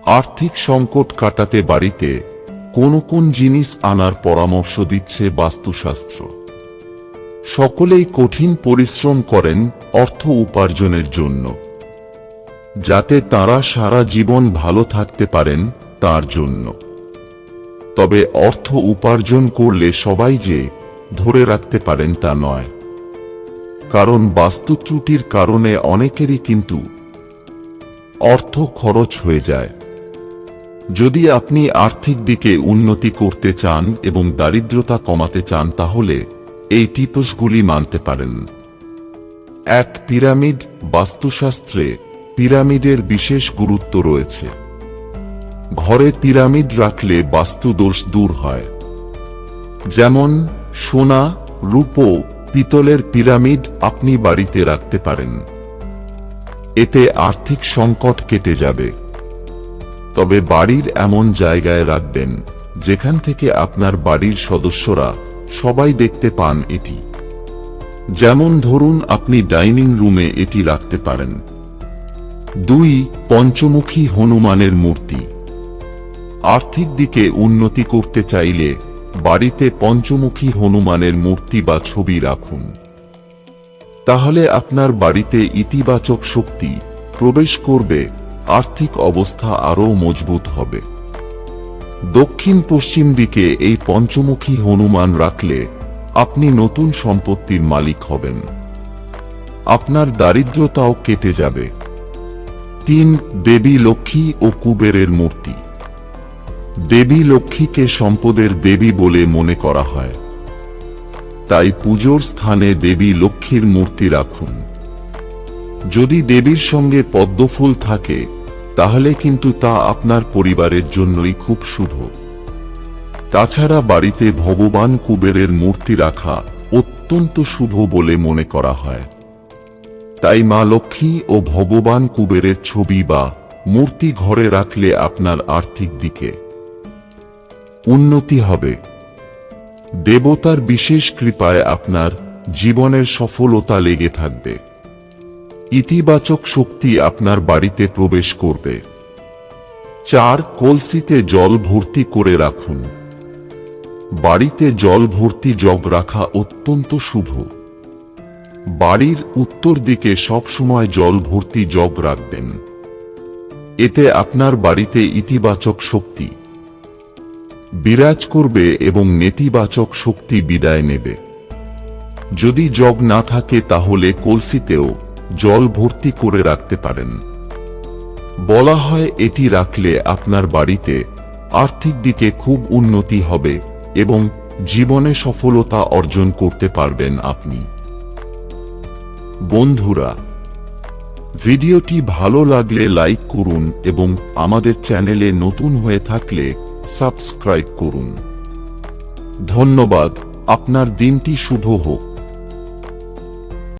আর্থিক সংকট কাটাতে বাড়িতে কোন কোন জিনিস আনার পরামর্শ দিচ্ছে বাস্তুশাস্ত্র। সকলেই কঠিন পরিশ্রম করেন অর্থ উপার্জনের জন্য, যাতে তারা সারা জীবন ভালো থাকতে পারেন তার জন্য। তবে অর্থ উপার্জন করলে সবাই যে ধরে রাখতে পারেন তা নয়, কারণ বাস্তু ত্রুটির কারণে অনেকেরই কিন্তু অর্থ খরচ হয়ে যায়। যদি আপনি আর্থিক দিকে উন্নতি করতে চান এবং দারিদ্রতা কমাতে চান তাহলে এই টিপসগুলি মানতে পারেন। 1. পিরামিড। বাস্তুশাস্ত্রে পিরামিডের বিশেষ গুরুত্ব রয়েছে। ঘরে পিরামিড রাখলে বাস্তু দোষ দূর হয়। যেমন সোনা, রূপো, পিতলের পিরামিড আপনি বাড়িতে রাখতে পারেন। এতে আর্থিক সংকট কেটে যাবে। তবে বাড়ির এমন জায়গায় রাখবেন যেখান থেকে আপনার বাড়ির সদস্যরা সবাই দেখতে পান এটি। যেমন ধরুন আপনি ডাইনিং রুমে এটি রাখতে পারেন। 2. পঞ্চমুখী হনুমানের মূর্তি। আর্থিক দিকে উন্নতি করতে চাইলে বাড়িতে পঞ্চমুখী হনুমানের মূর্তি বা ছবি রাখুন। তাহলে আপনার বাড়িতে ইতিবাচক শক্তি প্রবেশ করবে, আর্থিক অবস্থা আরও মজবুত হবে। দক্ষিণ পশ্চিম দিকে এই পঞ্চমুখী হনুমান রাখলে আপনি নতুন সম্পত্তির মালিক হবেন। আপনার দারিদ্রতাও কেটে যাবে। 3. দেবী লক্ষ্মী ও কুবেরের মূর্তি। দেবী লক্ষ্মীকে সম্পদের দেবী বলে মনে করা হয়, তাই পুজোর স্থানে দেবী লক্ষ্মীর মূর্তি রাখুন। যদি দেবীর সঙ্গে পদ্মফুল থাকে তাহলে কিন্তু তা আপনার পরিবারের জন্যই খুব শুভ। তাছাড়া বাড়িতে ভগবান কুবেরের মূর্তি রাখা অত্যন্ত শুভ বলে মনে করা হয়, তাই মা লক্ষ্মী ও ভগবান কুবেরের ছবি বা মূর্তি ঘরে রাখলে আপনার আর্থিক দিকে উন্নতি হবে। দেবতার বিশেষ কৃপায় আপনার জীবনের সফলতা লেগে থাকবে। ইতিবাচক শক্তি আপনার বাড়িতে প্রবেশ করবে। 4. কলসিতে জল ভর্তি করে রাখুন। বাড়িতে জল ভর্তি জগ রাখা অত্যন্ত শুভ। বাড়ির উত্তর দিকে সবসময় জল ভর্তি জগ রাখবেন। এতে আপনার বাড়িতে ইতিবাচক শক্তি বিরাজ করবে এবং নেতিবাচক শক্তি বিদায় নেবে। যদি জগ না থাকে তাহলে কলসিতেও জল ভর্তি করে রাখতে পারেন। বলা হয় এটি রাখলে আপনার বাড়িতে আর্থিক দিকে খুব উন্নতি হবে এবং জীবনে সফলতা অর্জন করতে পারবেন আপনি। বন্ধুরা, ভিডিওটি ভালো লাগলে লাইক করুন এবং আমাদের চ্যানেলে নতুন হয়ে থাকলে সাবস্ক্রাইব করুন। ধন্যবাদ। আপনার দিনটি শুভ হোক।